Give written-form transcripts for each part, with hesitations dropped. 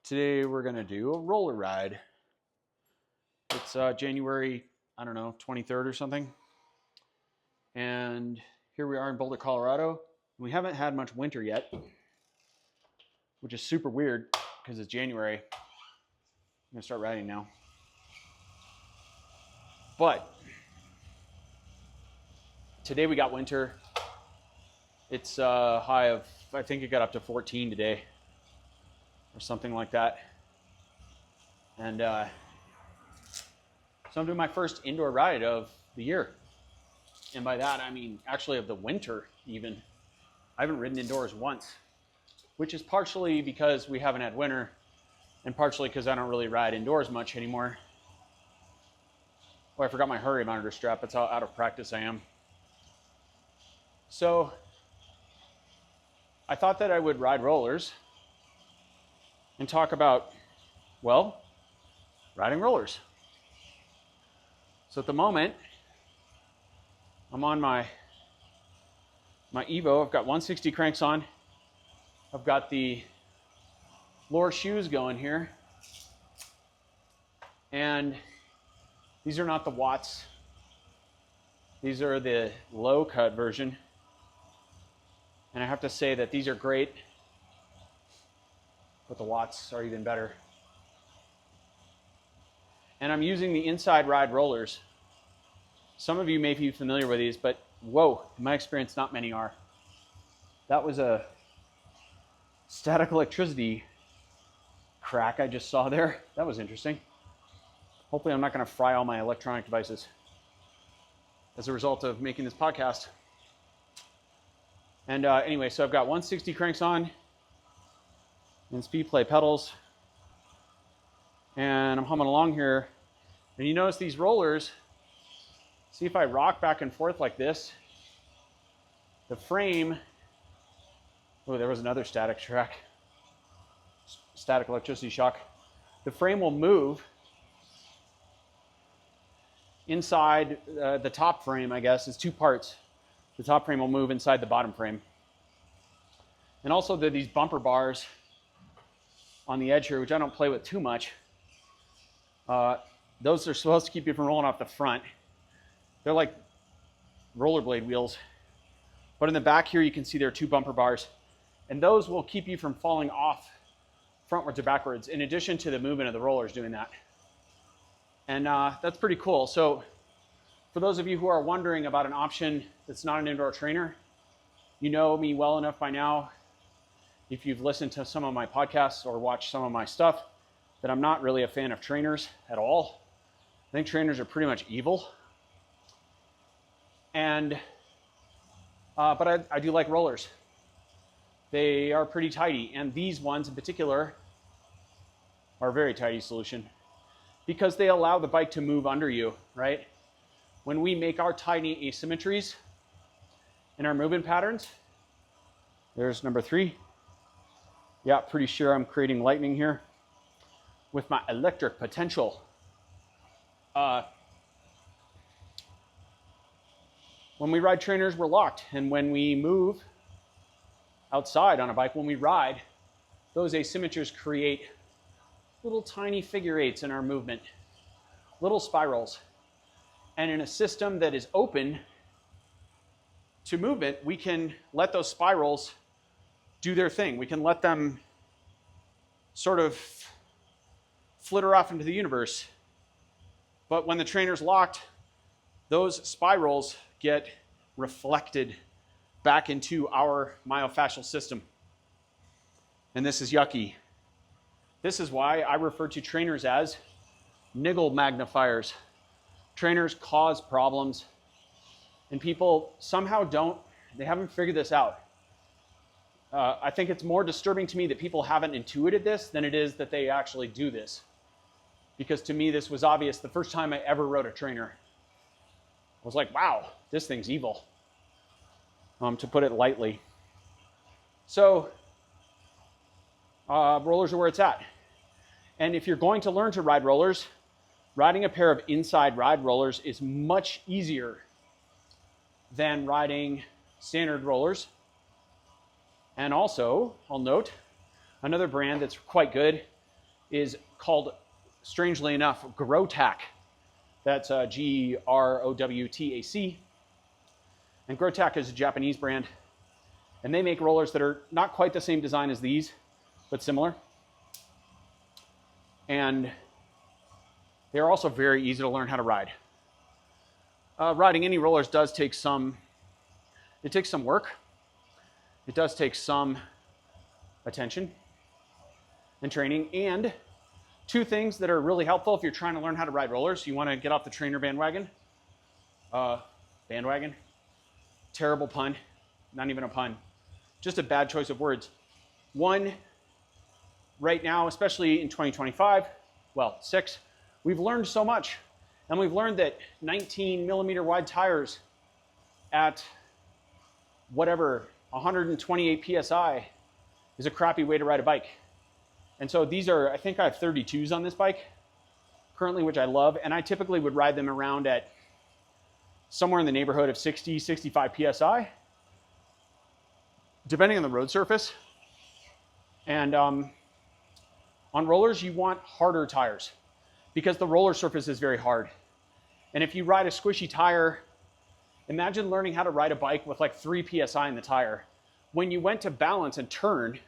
Today we're going to do a roller ride. It's January, I don't know, 23rd or something. And here we are in Boulder, Colorado. We haven't had much winter yet, which is super weird because it's January. I'm going to start riding now. But today we got winter. It's a high of, I think it got up to 14 today or something like that. And so I'm doing my first indoor ride of the year. And by that, I mean actually of the winter even. I haven't ridden indoors once, which is partially because we haven't had winter and partially because I don't really ride indoors much anymore. Oh, I forgot my hurry monitor strap. That's how out of practice I am. So I thought that I would ride rollers and talk about, well, riding rollers. So at the moment, I'm on my Evo. I've got 160 cranks on. I've got the lower shoes going here. And these are not the watts. These are the low cut version. And I have to say that these are great, but the watts are even better. And I'm using the Inside Ride rollers. Some of you may be familiar with these, but whoa, in my experience, not many are. That was a static electricity crack I just saw there. That was interesting. Hopefully I'm not going to fry all my electronic devices as a result of making this podcast. And anyway, so I've got 160 cranks on and speed play pedals. And I'm humming along here. And you notice these rollers, see if I rock back and forth like this, the frame, oh, there was another static electricity shock. The frame will move inside the top frame, I guess, is two parts. The top frame will move inside the bottom frame. And also there are these bumper bars on the edge here, which I don't play with too much. Those are supposed to keep you from rolling off the front. They're like rollerblade wheels. But in the back here, you can see there are two bumper bars. And those will keep you from falling off frontwards or backwards, in addition to the movement of the rollers doing that. And that's pretty cool. So for those of you who are wondering about an option that's not an indoor trainer, you know me well enough by now, if you've listened to some of my podcasts or watched some of my stuff, that I'm not really a fan of trainers at all. I think trainers are pretty much evil. And, but I do like rollers. They are pretty tidy. And these ones in particular are a very tidy solution because they allow the bike to move under you, right? When we make our tiny asymmetries in our movement patterns, there's number 3. Yeah, pretty sure I'm creating lightning here with my electric potential. When we ride trainers, we're locked. And when we move outside on a bike, when we ride, those asymmetries create little tiny figure eights in our movement, little spirals. And in a system that is open to movement, we can let those spirals do their thing. We can let them sort of flitter off into the universe. But when the trainer's locked, those spirals get reflected back into our myofascial system. And this is yucky. This is why I refer to trainers as niggle magnifiers. Trainers cause problems, and people somehow they haven't figured this out. I think it's more disturbing to me that people haven't intuited this than it is that they actually do this. Because to me, this was obvious the first time I ever rode a trainer. I was like, wow, this thing's evil, to put it lightly. So, rollers are where it's at. And if you're going to learn to ride rollers, riding a pair of Inside Ride rollers is much easier than riding standard rollers. And also, I'll note, another brand that's quite good is called, strangely enough, Growtac. That's Growtac. And Growtac is a Japanese brand. And they make rollers that are not quite the same design as these, but similar. And they're also very easy to learn how to ride. Riding any rollers does take some, it takes some work. It does take some attention and training. And two things that are really helpful if you're trying to learn how to ride rollers. You want to get off the trainer bandwagon. Bandwagon. Terrible pun. Not even a pun. Just a bad choice of words. One, right now, especially in 2025, well, 6, we've learned so much. And we've learned that 19 millimeter wide tires at whatever, 128 PSI is a crappy way to ride a bike. And so these are, I think I have 32s on this bike currently, which I love. And I typically would ride them around at somewhere in the neighborhood of 60, 65 PSI, depending on the road surface. And on rollers, you want harder tires because the roller surface is very hard. And if you ride a squishy tire, imagine learning how to ride a bike with like 3 PSI in the tire. When you went to balance and turn,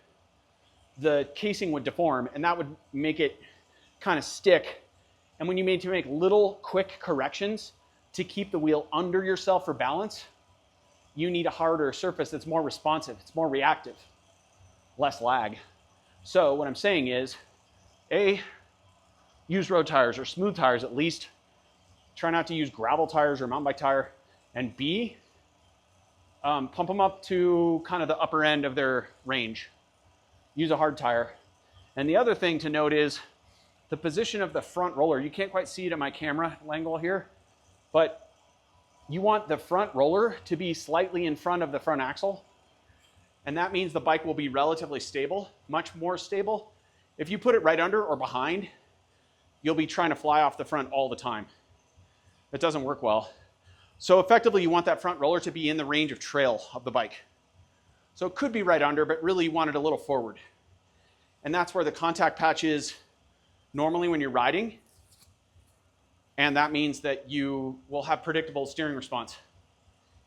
the casing would deform and that would make it kind of stick. And when you need to make little quick corrections to keep the wheel under yourself for balance, you need a harder surface that's more responsive, it's more reactive, less lag. So what I'm saying is, A, use road tires or smooth tires at least. Try not to use gravel tires or mountain bike tire. And B, pump them up to kind of the upper end of their range. Use a hard tire. And the other thing to note is the position of the front roller. You can't quite see it in my camera angle here, but you want the front roller to be slightly in front of the front axle. And that means the bike will be relatively stable, much more stable. If you put it right under or behind, you'll be trying to fly off the front all the time. It doesn't work well. So effectively, you want that front roller to be in the range of trail of the bike. So it could be right under, but really you want it a little forward. And that's where the contact patch is normally when you're riding. And that means that you will have predictable steering response.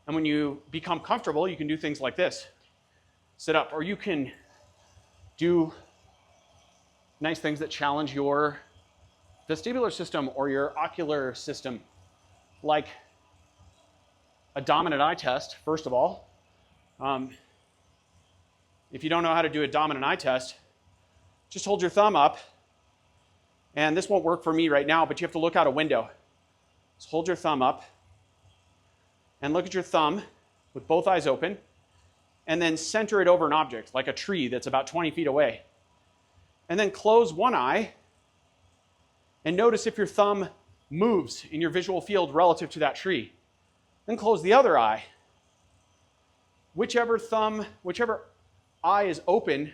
And when you become comfortable, you can do things like this. Sit up, or you can do nice things that challenge your vestibular system or your ocular system, like a dominant eye test, first of all. If you don't know how to do a dominant eye test, just hold your thumb up. And this won't work for me right now, but you have to look out a window. So hold your thumb up and look at your thumb with both eyes open, and then center it over an object, like a tree that's about 20 feet away. And then close one eye and notice if your thumb moves in your visual field relative to that tree. Then close the other eye. Whichever eye is open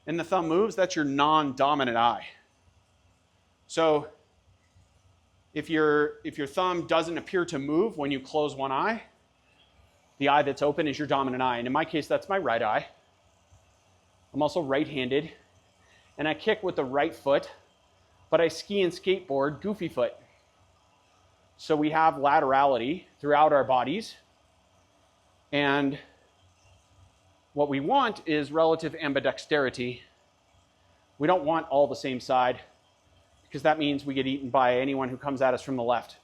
and the thumb moves, that's your non-dominant eye. So if your thumb doesn't appear to move when you close one eye, the eye that's open is your dominant eye. And in my case, that's my right eye. I'm also right-handed. And I kick with the right foot, but I ski and skateboard goofy foot. So we have laterality throughout our bodies. And what we want is relative ambidexterity. We don't want all the same side, because that means we get eaten by anyone who comes at us from the left.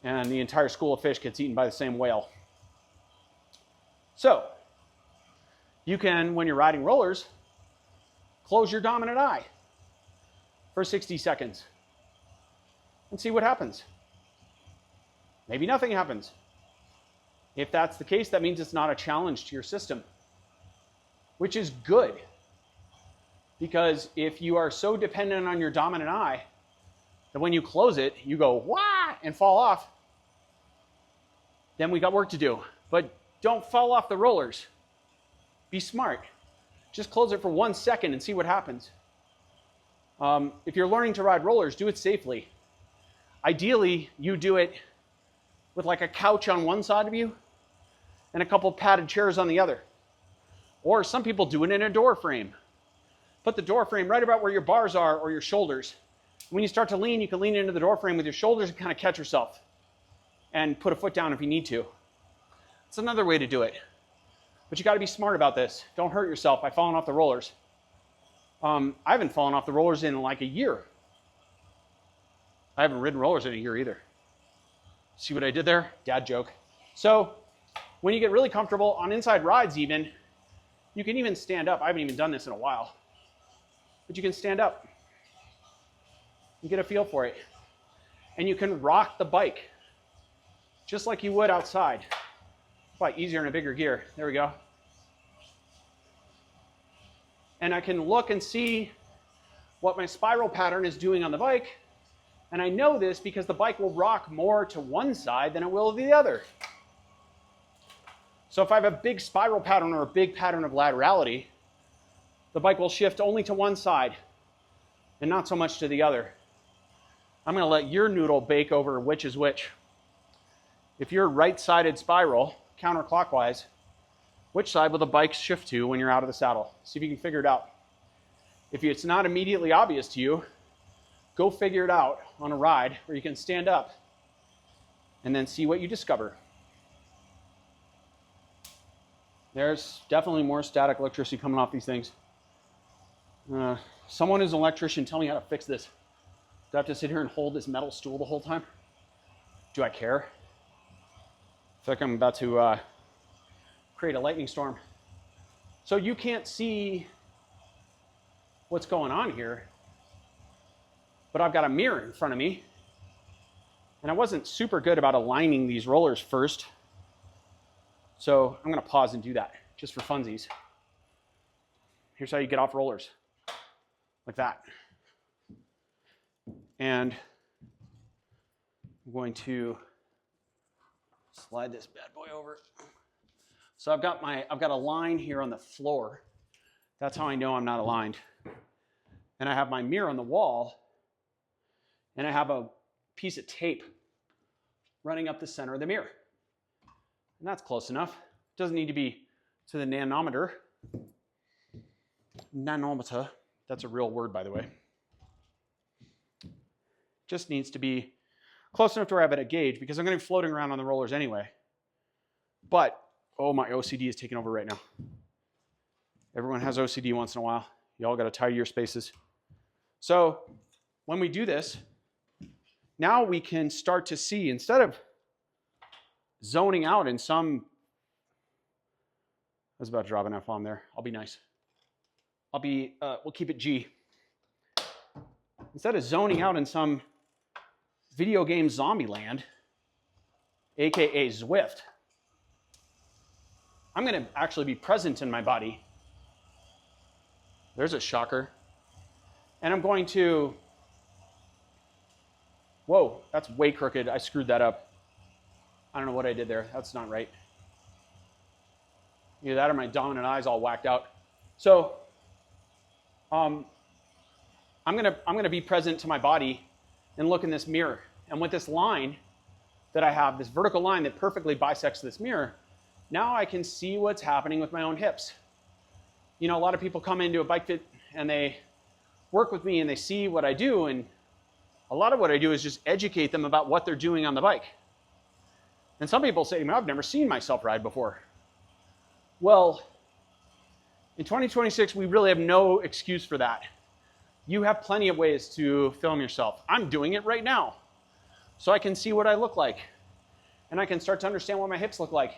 And the entire school of fish gets eaten by the same whale. So, you can, when you're riding rollers, close your dominant eye for 60 seconds and see what happens. Maybe nothing happens. If that's the case, that means it's not a challenge to your system, which is good. Because if you are so dependent on your dominant eye that when you close it, you go, wah, and fall off, then we got work to do. But don't fall off the rollers. Be smart. Just close it for 1 second and see what happens. If you're learning to ride rollers, do it safely. Ideally, you do it with like a couch on one side of you and a couple padded chairs on the other. Or some people do it in a door frame. Put the door frame right about where your bars are or your shoulders. When you start to lean, you can lean into the door frame with your shoulders and kind of catch yourself and put a foot down if you need to. It's another way to do it. But you got to be smart about this. Don't hurt yourself by falling off the rollers. I haven't fallen off the rollers in like a year. I haven't ridden rollers in a year either. See what I did there? Dad joke. So when you get really comfortable on inside rides even, you can even stand up. I haven't even done this in a while. But you can stand up and get a feel for it. And you can rock the bike just like you would outside. Quite easier in a bigger gear. There we go. And I can look and see what my spiral pattern is doing on the bike. And I know this because the bike will rock more to one side than it will the other. So if I have a big spiral pattern or a big pattern of laterality, the bike will shift only to one side and not so much to the other. I'm going to let your noodle bake over which is which. If you're right-sided spiral, counterclockwise, which side will the bike shift to when you're out of the saddle? See if you can figure it out. If it's not immediately obvious to you, go figure it out on a ride where you can stand up and then see what you discover. There's definitely more static electricity coming off these things. Someone who's an electrician, tell me how to fix this. Do I have to sit here and hold this metal stool the whole time? Do I care? I feel like I'm about to create a lightning storm. So you can't see what's going on here, but I've got a mirror in front of me. And I wasn't super good about aligning these rollers first. So I'm going to pause and do that just for funsies. Here's how you get off rollers. Like that. And I'm going to slide this bad boy over. So I've got a line here on the floor. That's how I know I'm not aligned. And I have my mirror on the wall, and I have a piece of tape running up the center of the mirror. And that's close enough. It doesn't need to be to the nanometer. Nanometer, that's a real word, by the way. Just needs to be close enough to where I have it at gauge, because I'm going to be floating around on the rollers anyway. But, oh, my OCD is taking over right now. Everyone has OCD once in a while. You all got to tidy your spaces. So when we do this, now we can start to see, instead of zoning out in some, I was about to drop an F-bomb there. I'll be nice. We'll keep it G. Instead of zoning out in some video game zombie land, AKA Zwift, I'm going to actually be present in my body. There's a shocker. And I'm going to, whoa, that's way crooked. I screwed that up. I don't know what I did there. That's not right. Either that or my dominant eye's all whacked out. So I'm gonna be present to my body and look in this mirror. And with this line that I have, this vertical line that perfectly bisects this mirror, now I can see what's happening with my own hips. You know, a lot of people come into a bike fit and they work with me and they see what I do, and a lot of what I do is just educate them about what they're doing on the bike. And some people say to me, I've never seen myself ride before. Well, in 2026, we really have no excuse for that. You have plenty of ways to film yourself. I'm doing it right now. So I can see what I look like. And I can start to understand what my hips look like.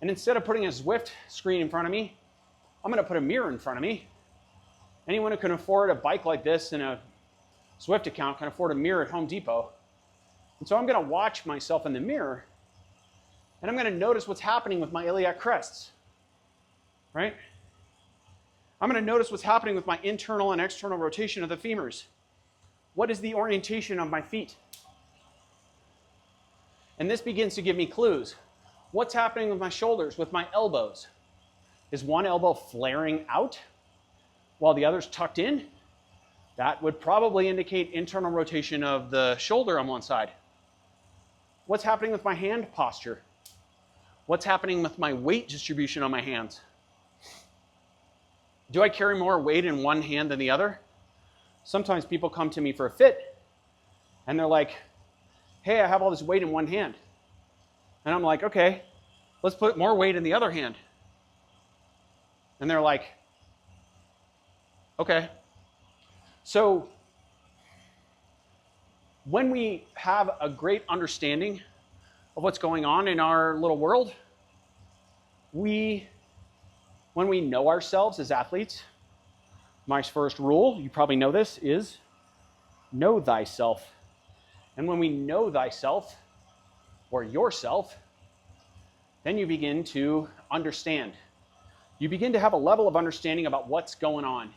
And instead of putting a Zwift screen in front of me, I'm going to put a mirror in front of me. Anyone who can afford a bike like this and a Zwift account can afford a mirror at Home Depot. And so I'm going to watch myself in the mirror, and I'm going to notice what's happening with my iliac crests, right? I'm going to notice what's happening with my internal and external rotation of the femurs. What is the orientation of my feet? And this begins to give me clues. What's happening with my shoulders, with my elbows? Is one elbow flaring out while the other's tucked in? That would probably indicate internal rotation of the shoulder on one side. What's happening with my hand posture? What's happening with my weight distribution on my hands? Do I carry more weight in one hand than the other? Sometimes people come to me for a fit and they're like, hey, I have all this weight in one hand. And I'm like, okay, let's put more weight in the other hand. And they're like, okay. So when we have a great understanding of what's going on in our little world, when we know ourselves as athletes, my first rule, you probably know this, is know thyself. And when we know thyself, or yourself, then you begin to understand. You begin to have a level of understanding about what's going on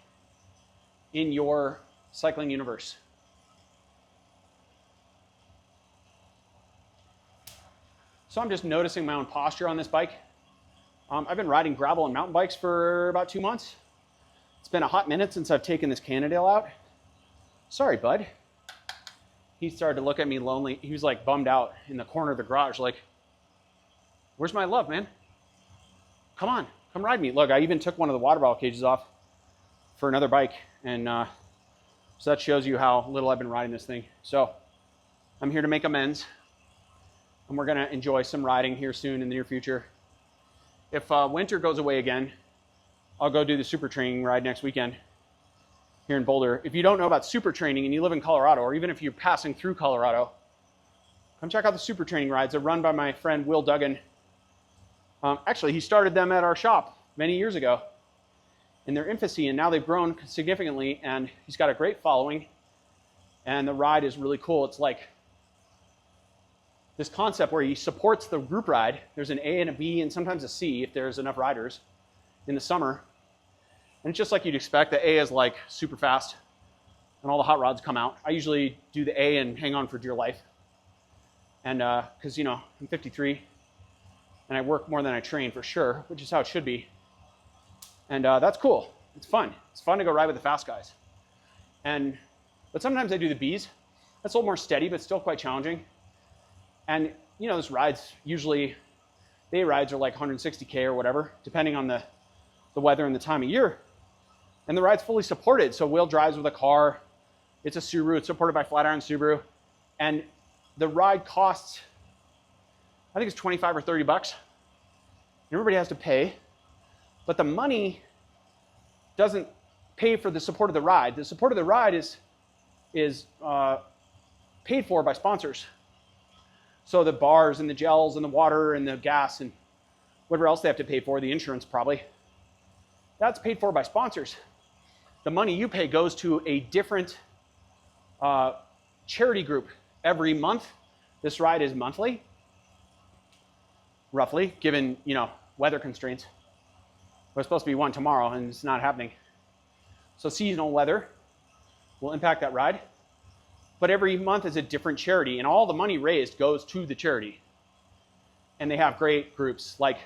in your cycling universe. So I'm just noticing my own posture on this bike. I've been riding gravel and mountain bikes for about 2 months. It's been a hot minute since I've taken this Cannondale out. Sorry, bud. He started to look at me lonely. He was like bummed out in the corner of the garage, like, where's my love, man? Come on, come ride me. Look, I even took one of the water bottle cages off for another bike. And so that shows you how little I've been riding this thing. So I'm here to make amends. And we're gonna enjoy some riding here soon in the near future. If winter goes away again, I'll go do the super training ride next weekend here in Boulder. If you don't know about super training and you live in Colorado, or even if you're passing through Colorado, come check out the super training rides. They're run by my friend Will Duggan. Actually, he started them at our shop many years ago in their infancy, and now they've grown significantly, and he's got a great following, and the ride is really cool. It's like this concept where he supports the group ride. There's an A and a B and sometimes a C if there's enough riders in the summer. And it's just like you'd expect. The A is like super fast and all the hot rods come out. I usually do the A and hang on for dear life. And because, you know, I'm 53 and I work more than I train for sure, which is how it should be. And that's cool. It's fun. It's fun to go ride with the fast guys. But sometimes I do the Bs. That's a little more steady, but still quite challenging. And, you know, this ride's usually, the A rides are like 160K or whatever, depending on the weather and the time of year. And the ride's fully supported. So Will drives with a car. It's a Subaru. It's supported by Flatiron Subaru. And the ride costs, I think it's 25 or 30 bucks. Everybody has to pay. But the money doesn't pay for the support of the ride. The support of the ride is paid for by sponsors. So the bars and the gels and the water and the gas and whatever else they have to pay for, the insurance probably, that's paid for by sponsors. The money you pay goes to a different charity group every month. This ride is monthly, roughly, given, you know, weather constraints. There's supposed to be one tomorrow and it's not happening. So seasonal weather will impact that ride. But every month is a different charity, and all the money raised goes to the charity. And they have great groups like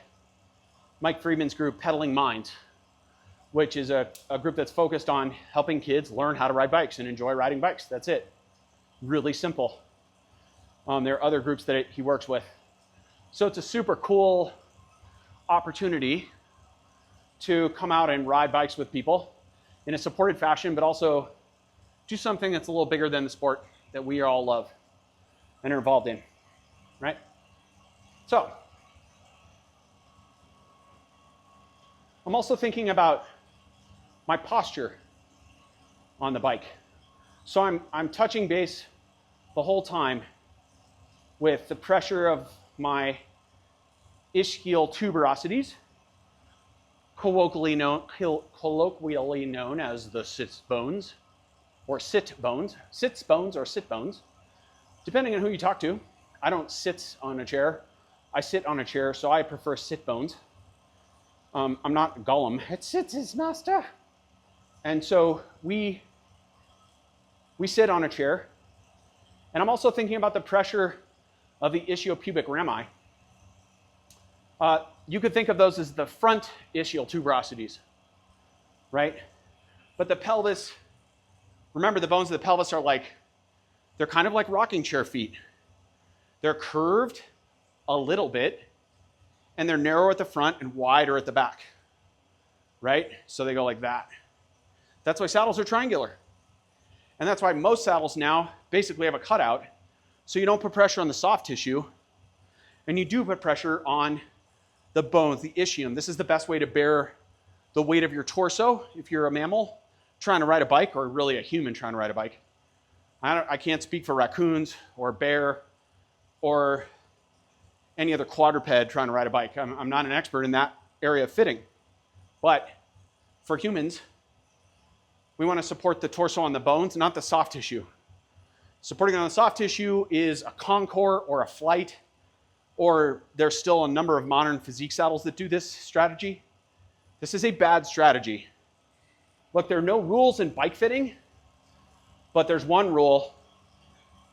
Mike Friedman's group, Pedaling Minds, which is a group that's focused on helping kids learn how to ride bikes and enjoy riding bikes. That's it. Really simple. There are other groups that he works with. So it's a super cool opportunity to come out and ride bikes with people in a supported fashion, but also do something that's a little bigger than the sport that we all love and are involved in, right? So, I'm also thinking about my posture on the bike. So I'm touching base the whole time with the pressure of my ischial tuberosities, colloquially known as the sits bones, or sit bones, depending on who you talk to. I don't sit on a chair. I sit on a chair, so I prefer sit bones. I'm not Gollum. It sits his master. And so we sit on a chair. And I'm also thinking about the pressure of the ischiopubic rami. You could think of those as the front ischial tuberosities, right? But the pelvis, remember, the bones of the pelvis are like, they're kind of like rocking chair feet. They're curved a little bit, and they're narrow at the front and wider at the back, right? So they go like that. That's why saddles are triangular. And that's why most saddles now basically have a cutout, so you don't put pressure on the soft tissue, and you do put pressure on the bones, the ischium. This is the best way to bear the weight of your torso if you're a mammal trying to ride a bike, or really a human trying to ride a bike. I can't speak for raccoons or bear or any other quadruped trying to ride a bike. I'm not an expert in that area of fitting. But for humans, we want to support the torso on the bones, not the soft tissue. Supporting on the soft tissue is a concord or a flight, or there's still a number of modern physique saddles that do this strategy. This is a bad strategy. Look, there are no rules in bike fitting, but there's one rule.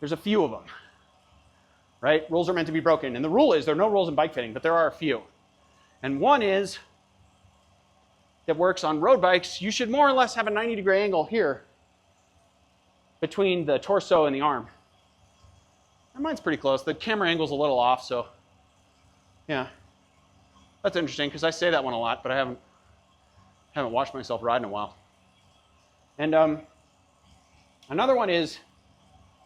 There's a few of them, right? Rules are meant to be broken. And the rule is, there are no rules in bike fitting, but there are a few. And one is, that works on road bikes, you should more or less have a 90-degree angle here between the torso and the arm. And mine's pretty close. The camera angle's a little off, so yeah. That's interesting, because I say that one a lot, but I haven't watched myself ride in a while. And another one is,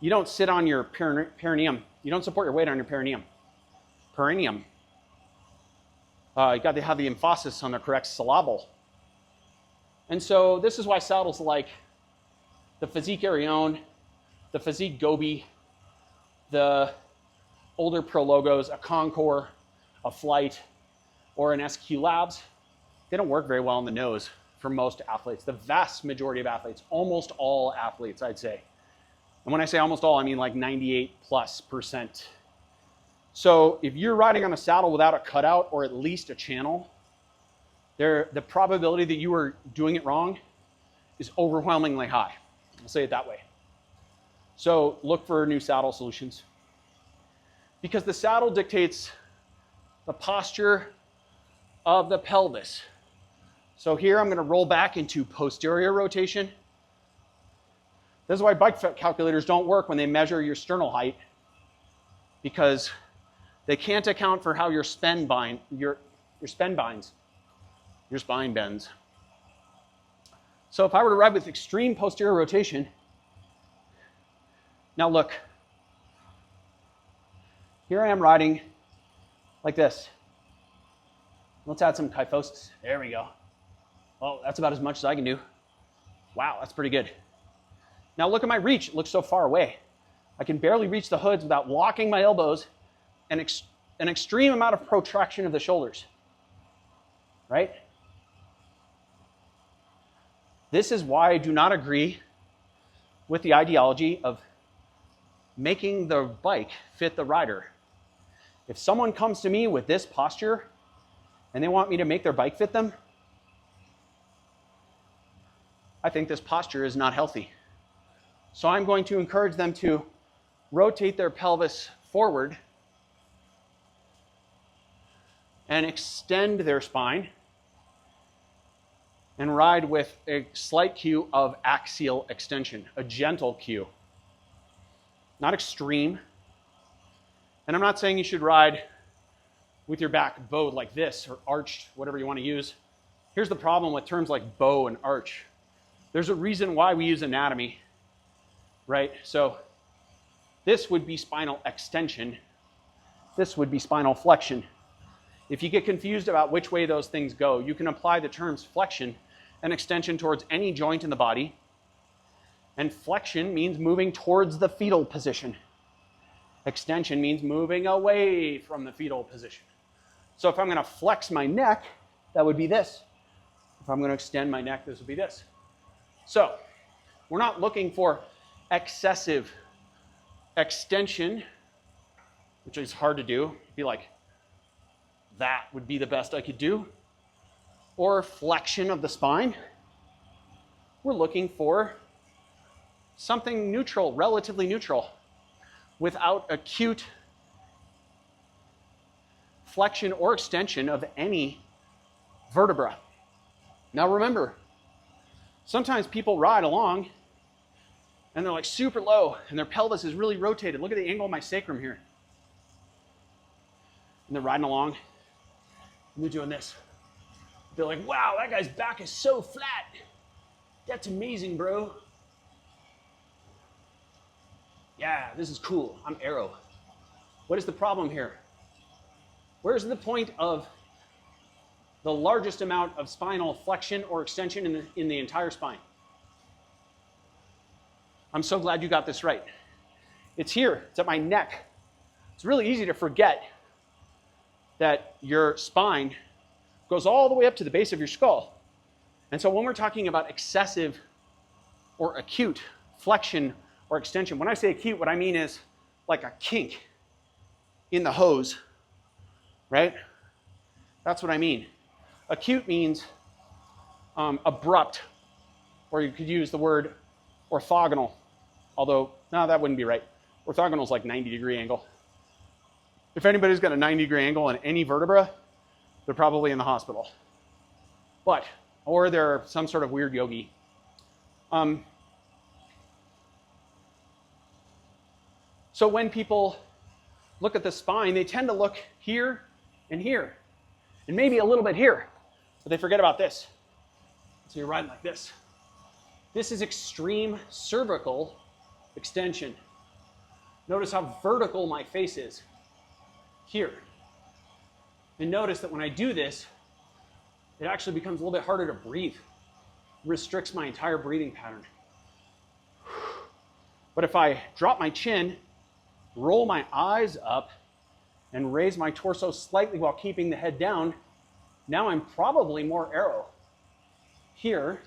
you don't sit on your perineum. You don't support your weight on your perineum. Perineum. You got to have the emphasis on the correct syllable. And so this is why saddles like the Physique Arione, the Physique Gobi, the older Pro Logos, a Concord, a Flight, or an SQ Labs, they don't work very well on the nose for most athletes. The vast majority of athletes, almost all athletes, I'd say. And when I say almost all, I mean like 98+%. So if you're riding on a saddle without a cutout or at least a channel, the probability that you are doing it wrong is overwhelmingly high. I'll say it that way. So look for new saddle solutions. Because the saddle dictates the posture of the pelvis. So here I'm going to roll back into posterior rotation. This is why bike calculators don't work when they measure your sternal height, because they can't account for how your spine bends. So if I were to ride with extreme posterior rotation, now look, here I am riding like this. Let's add some kyphosis. There we go. Oh, that's about as much as I can do. Wow, that's pretty good. Now look at my reach. It looks so far away. I can barely reach the hoods without locking my elbows and an extreme amount of protraction of the shoulders, right? This is why I do not agree with the ideology of making the bike fit the rider. If someone comes to me with this posture and they want me to make their bike fit them, I think this posture is not healthy. So I'm going to encourage them to rotate their pelvis forward and extend their spine and ride with a slight cue of axial extension, a gentle cue, not extreme. And I'm not saying you should ride with your back bowed like this or arched, whatever you want to use. Here's the problem with terms like bow and arch. There's a reason why we use anatomy, right? So this would be spinal extension. This would be spinal flexion. If you get confused about which way those things go, you can apply the terms flexion and extension towards any joint in the body. And flexion means moving towards the fetal position. Extension means moving away from the fetal position. So if I'm going to flex my neck, that would be this. If I'm going to extend my neck, this would be this. So we're not looking for excessive extension, which is hard to do. It'd be like, that would be the best I could do. Or flexion of the spine. We're looking for something neutral, relatively neutral, without acute flexion or extension of any vertebra. Now remember, sometimes people ride along and they're like super low and their pelvis is really rotated. Look at the angle of my sacrum here. And they're riding along and they're doing this. They're like, wow, that guy's back is so flat. That's amazing, bro. Yeah, this is cool. I'm arrow. What is the problem here? Where's the point of the largest amount of spinal flexion or extension in the entire spine? I'm so glad you got this right. It's here. It's at my neck. It's really easy to forget that your spine goes all the way up to the base of your skull. And so when we're talking about excessive or acute flexion or extension, when I say acute, what I mean is like a kink in the hose, right? That's what I mean. Acute means abrupt, or you could use the word orthogonal, although, no, that wouldn't be right. Orthogonal is like 90-degree angle. If anybody's got a 90-degree angle on any vertebra, they're probably in the hospital. Or they're some sort of weird yogi. So when people look at the spine, they tend to look here and here, and maybe a little bit here, but they forget about this. So you're riding like this. This is extreme cervical extension. Notice how vertical my face is here. And notice that when I do this, it actually becomes a little bit harder to breathe. It restricts my entire breathing pattern. But if I drop my chin, roll my eyes up, and raise my torso slightly while keeping the head down, now I'm probably more arrow. Here,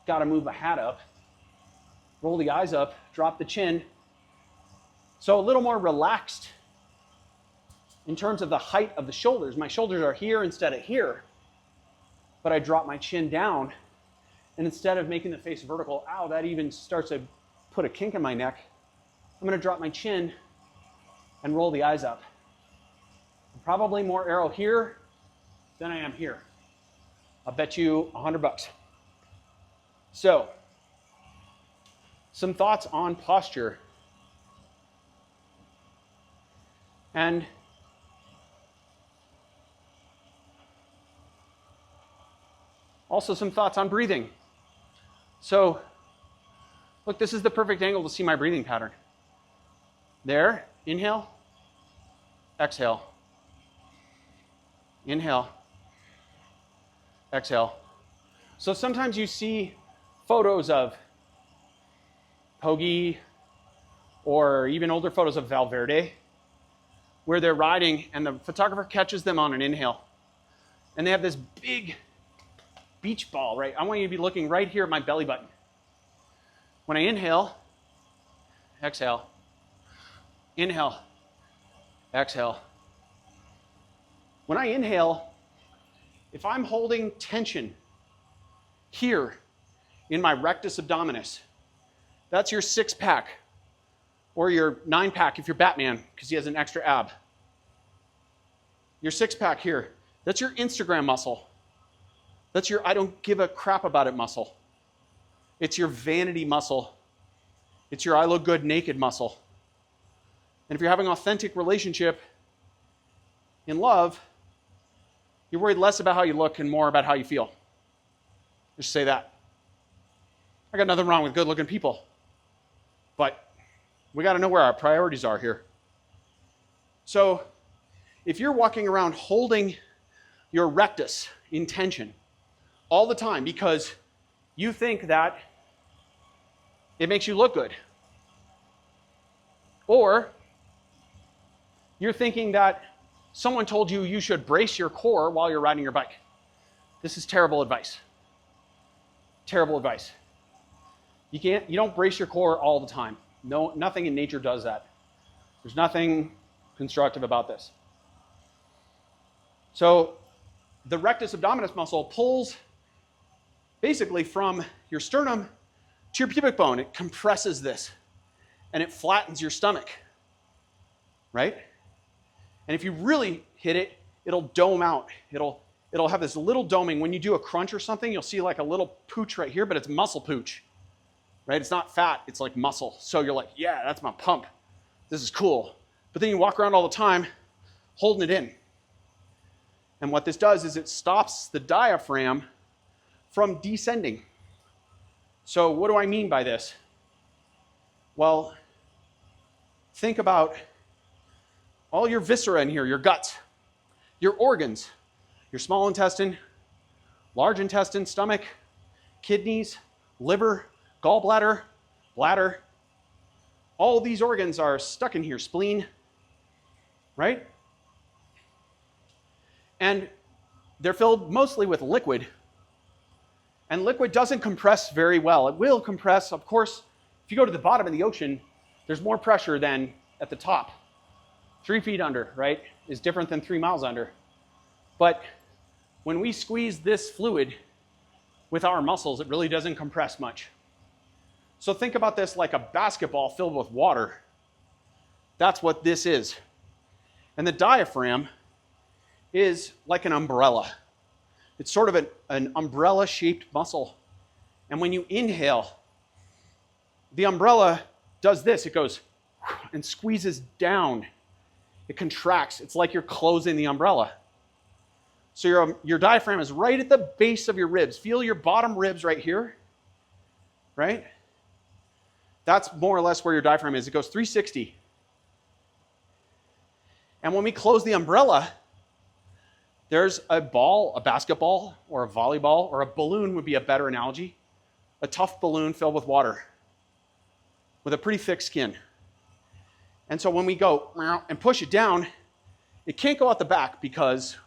got to move the hat up, roll the eyes up, drop the chin. So a little more relaxed in terms of the height of the shoulders. My shoulders are here instead of here, but I drop my chin down, and instead of making the face vertical, ow, that even starts to put a kink in my neck. I'm going to drop my chin and roll the eyes up. I'm probably more arrow here than I am here. I'll bet you $100. So, some thoughts on posture. And also some thoughts on breathing. So, look, this is the perfect angle to see my breathing pattern. There, inhale, exhale. Inhale, exhale. So sometimes you see photos of Pogi or even older photos of Valverde where they're riding and the photographer catches them on an inhale. And they have this big beach ball, right? I want you to be looking right here at my belly button. When I inhale, exhale. Inhale, exhale. When I inhale, if I'm holding tension here in my rectus abdominis, that's your 6-pack, or your 9-pack if you're Batman, because he has an extra ab. Your 6-pack here, that's your Instagram muscle. That's your I don't give a crap about it muscle. It's your vanity muscle. It's your I look good naked muscle. And if you're having an authentic relationship in love, you're worried less about how you look and more about how you feel. Just say that. I got nothing wrong with good-looking people. But we got to know where our priorities are here. So if you're walking around holding your rectus in tension all the time because you think that it makes you look good, or you're thinking that someone told you you should brace your core while you're riding your bike, this is terrible advice. Terrible advice. You don't brace your core all the time. No, nothing in nature does that. There's nothing constructive about this. So the rectus abdominis muscle pulls basically from your sternum to your pubic bone. It compresses this and it flattens your stomach, right? And if you really hit it, it'll dome out. It'll have this little doming. When you do a crunch or something, you'll see like a little pooch right here, but it's muscle pooch, right? It's not fat, it's like muscle. So you're like, yeah, that's my pump. This is cool. But then you walk around all the time holding it in. And what this does is it stops the diaphragm from descending. So what do I mean by this? Well, think about all your viscera in here, your guts, your organs, your small intestine, large intestine, stomach, kidneys, liver, gallbladder, bladder. All these organs are stuck in here, spleen, right? And they're filled mostly with liquid. And liquid doesn't compress very well. It will compress, of course, if you go to the bottom of the ocean, there's more pressure than at the top. 3 feet under, right, is different than 3 miles under. But when we squeeze this fluid with our muscles, it really doesn't compress much. So think about this like a basketball filled with water. That's what this is. And the diaphragm is like an umbrella. It's sort of an umbrella-shaped muscle. And when you inhale, the umbrella does this. It goes and squeezes down. It contracts. It's like you're closing the umbrella. So your diaphragm is right at the base of your ribs. Feel your bottom ribs right here, right? That's more or less where your diaphragm is. It goes 360. And when we close the umbrella, there's a ball, a basketball, or a volleyball, or a balloon would be a better analogy. A tough balloon filled with water with a pretty thick skin. And so when we go and push it down, it can't go out the back because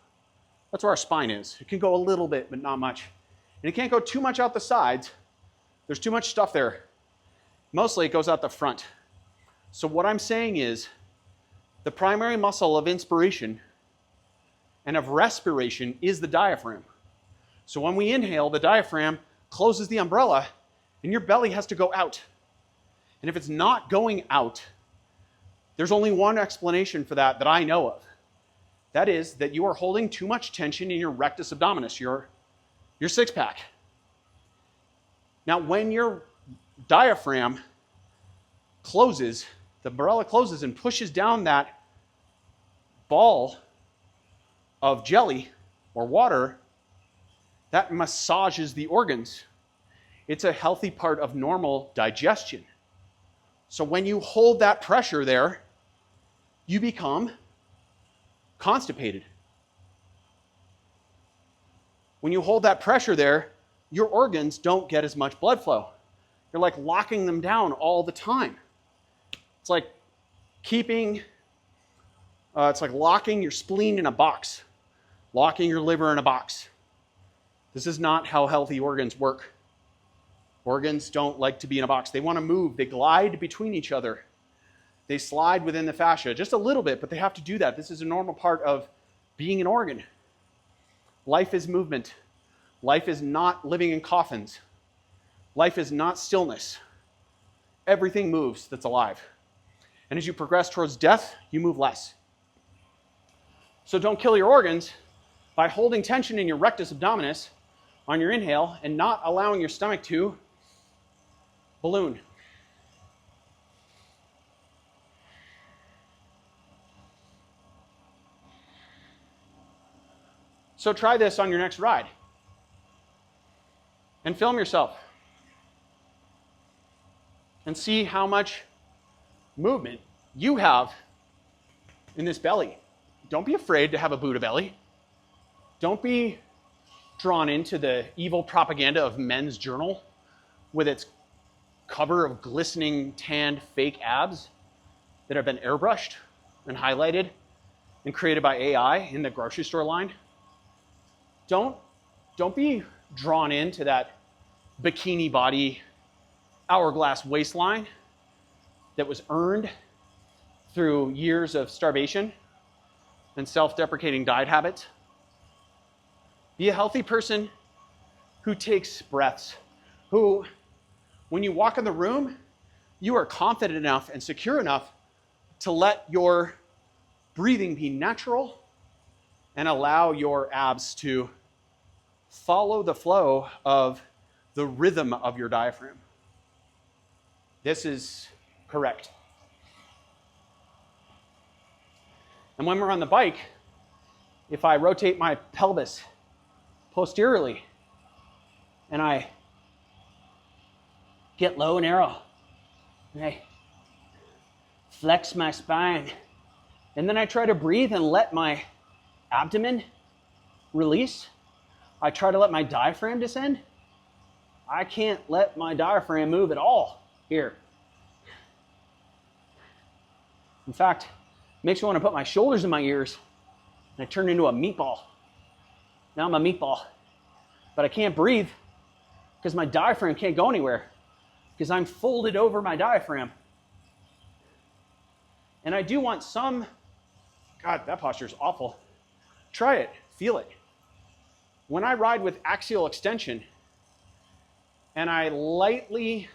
that's where our spine is. It can go a little bit, but not much. And it can't go too much out the sides. There's too much stuff there. Mostly it goes out the front. So what I'm saying is the primary muscle of inspiration and of respiration is the diaphragm. So when we inhale, the diaphragm closes the umbrella and your belly has to go out. And if it's not going out, there's only one explanation for that I know of. That is that you are holding too much tension in your rectus abdominis, your six-pack. Now, when your diaphragm closes, the umbrella closes and pushes down that ball of jelly or water, that massages the organs. It's a healthy part of normal digestion. So when you hold that pressure there, you become constipated. When you hold that pressure there, your organs don't get as much blood flow. You're like locking them down all the time. It's like locking your spleen in a box, locking your liver in a box. This is not how healthy organs work. Organs don't like to be in a box. They want to move. They glide between each other. They slide within the fascia just a little bit, but they have to do that. This is a normal part of being an organ. Life is movement. Life is not living in coffins. Life is not stillness. Everything moves that's alive. And as you progress towards death, you move less. So don't kill your organs by holding tension in your rectus abdominis on your inhale and not allowing your stomach to balloon. So try this on your next ride and film yourself and see how much movement you have in this belly. Don't be afraid to have a Buddha belly. Don't be drawn into the evil propaganda of Men's Journal with its cover of glistening tanned fake abs that have been airbrushed and highlighted and created by AI in the grocery store line. Don't be drawn into that bikini body, hourglass waistline that was earned through years of starvation and self-deprecating diet habits. Be a healthy person who takes breaths, who, when you walk in the room, you are confident enough and secure enough to let your breathing be natural and allow your abs to follow the flow of the rhythm of your diaphragm. This is correct. And when we're on the bike, if I rotate my pelvis posteriorly and I get low and narrow, and I flex my spine, and then I try to breathe and let my abdomen release, I try to let my diaphragm descend, I can't let my diaphragm move at all here. In fact, it makes me want to put my shoulders in my ears, and I turn into a meatball. Now I'm a meatball, but I can't breathe because my diaphragm can't go anywhere because I'm folded over my diaphragm. And I do want some, God, that posture is awful. Try it, feel it. When I ride with axial extension and I lightly,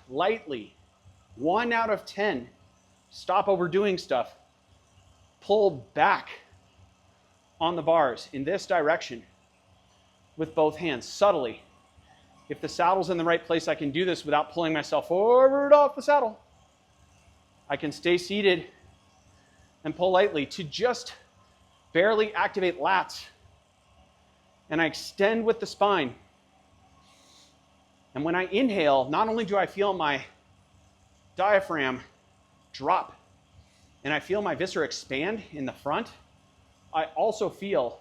1 out of 10, stop overdoing stuff, pull back on the bars in this direction with both hands, subtly. If the saddle's in the right place, I can do this without pulling myself forward off the saddle. I can stay seated and pull lightly to just barely activate lats. And I extend with the spine. And when I inhale, not only do I feel my diaphragm drop and I feel my viscera expand in the front, I also feel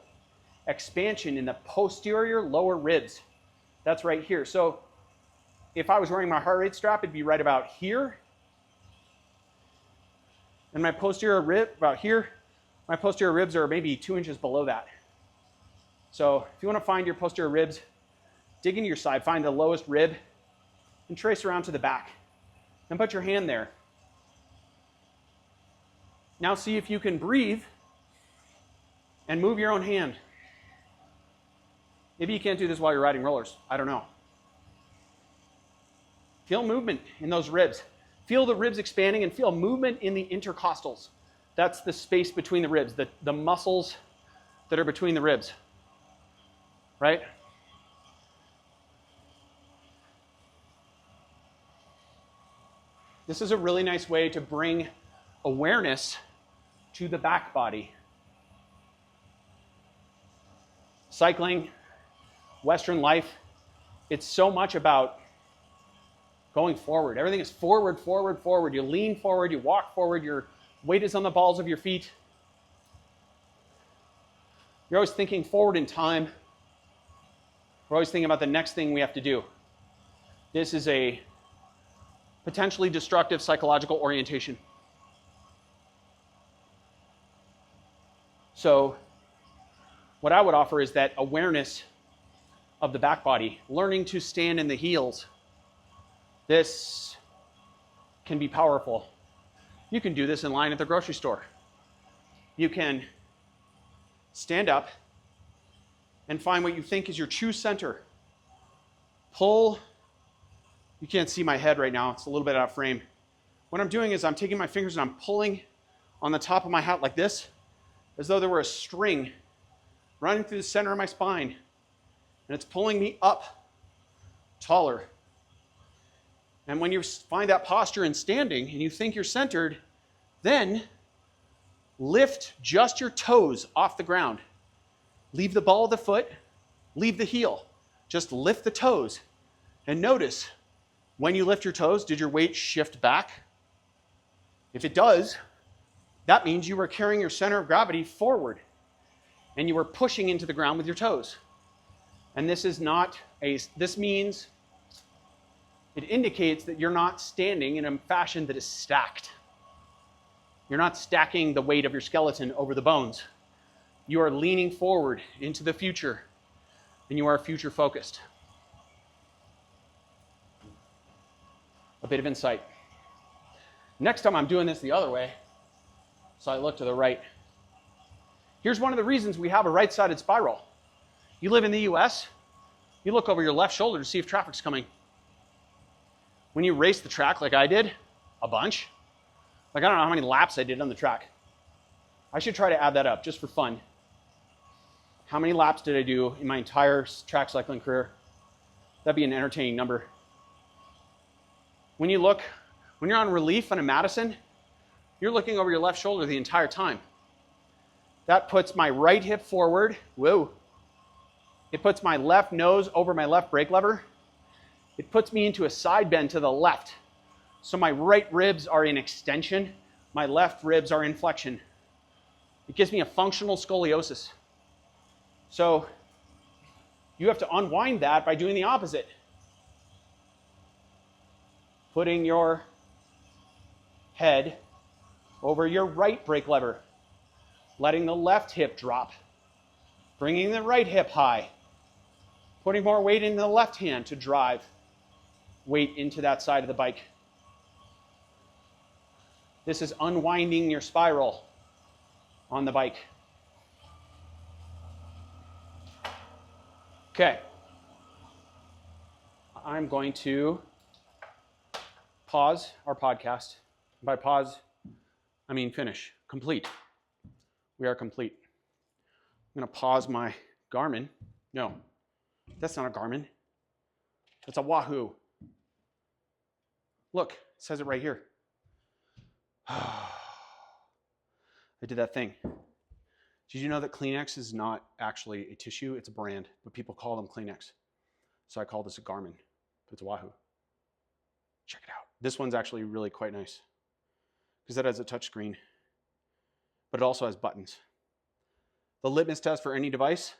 expansion in the posterior lower ribs. That's right here. So if I was wearing my heart rate strap, it'd be right about here. And my posterior rib, about here. My posterior ribs are maybe 2 inches below that. So if you want to find your posterior ribs, dig into your side, find the lowest rib, and trace around to the back. And put your hand there. Now see if you can breathe and move your own hand. Maybe you can't do this while you're riding rollers. I don't know. Feel movement in those ribs. Feel the ribs expanding and feel movement in the intercostals. That's the space between the ribs, the muscles that are between the ribs. Right? This is a really nice way to bring awareness to the back body. Cycling, Western life, it's so much about going forward. Everything is forward, forward, forward. You lean forward, you walk forward, your weight is on the balls of your feet. You're always thinking forward in time. We're always thinking about the next thing we have to do. This is a potentially destructive psychological orientation. So what I would offer is that awareness of the back body, learning to stand in the heels. This can be powerful. You can do this in line at the grocery store. You can stand up and find what you think is your true center. Pull. You can't see my head right now. It's a little bit out of frame. What I'm doing is I'm taking my fingers and I'm pulling on the top of my hat like this, as though there were a string running through the center of my spine. And it's pulling me up taller. And when you find that posture in standing and you think you're centered, then lift just your toes off the ground. Leave the ball of the foot, leave the heel. Just lift the toes. And notice, when you lift your toes, did your weight shift back? If it does, that means you were carrying your center of gravity forward and you were pushing into the ground with your toes. And this means it indicates that you're not standing in a fashion that is stacked. You're not stacking the weight of your skeleton over the bones. You are leaning forward into the future, and you are future focused. A bit of insight. Next time I'm doing this the other way, so I look to the right. Here's one of the reasons we have a right-sided spiral. You live in the US, you look over your left shoulder to see if traffic's coming. When you race the track like I did, a bunch, like I don't know how many laps I did on the track. I should try to add that up just for fun. How many laps did I do in my entire track cycling career? That'd be an entertaining number. When you're on relief on a Madison, you're looking over your left shoulder the entire time. That puts my right hip forward. Whoa. It puts my left nose over my left brake lever. It puts me into a side bend to the left. So my right ribs are in extension. My left ribs are in flexion. It gives me a functional scoliosis. So you have to unwind that by doing the opposite. Putting your head over your right brake lever. Letting the left hip drop. Bringing the right hip high. Putting more weight in the left hand to drive weight into that side of the bike. This is unwinding your spiral on the bike. Okay. I'm going to pause our podcast. By pause, I mean finish. Complete. We are complete. I'm going to pause my Garmin. No, that's not a Garmin. That's a Wahoo. Look, it says it right here. I did that thing. Did you know that Kleenex is not actually a tissue? It's a brand, but people call them Kleenex. So I call this a Garmin, but it's a Wahoo. Check it out. This one's actually really quite nice because that has a touch screen, but it also has buttons. The litmus test for any device,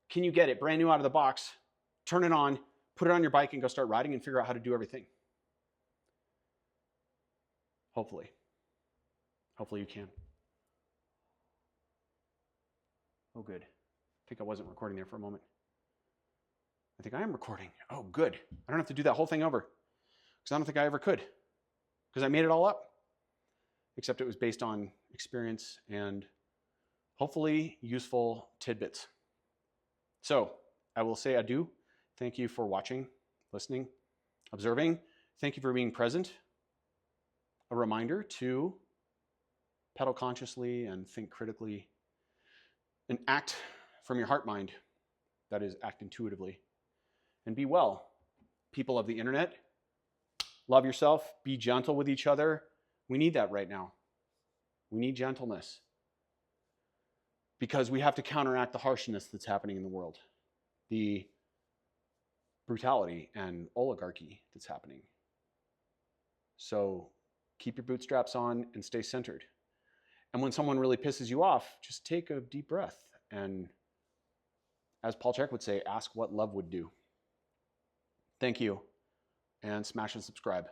can you get it brand new out of the box, turn it on, put it on your bike and go start riding and figure out how to do everything? Hopefully. Hopefully you can. Oh, good. I think I wasn't recording there for a moment. I think I am recording. Oh, good. I don't have to do that whole thing over because I don't think I ever could because I made it all up, except it was based on experience and hopefully useful tidbits. So I will say adieu. Thank you for watching, listening, observing. Thank you for being present. A reminder to pedal consciously and think critically and act from your heart mind. That is, act intuitively. And be well. People of the internet, love yourself, be gentle with each other. We need that right now. We need gentleness because we have to counteract the harshness that's happening in the world, the brutality and oligarchy that's happening. So keep your bootstraps on and stay centered. And when someone really pisses you off, just take a deep breath and, as Paul Chek would say, ask what love would do. Thank you, and smash and subscribe.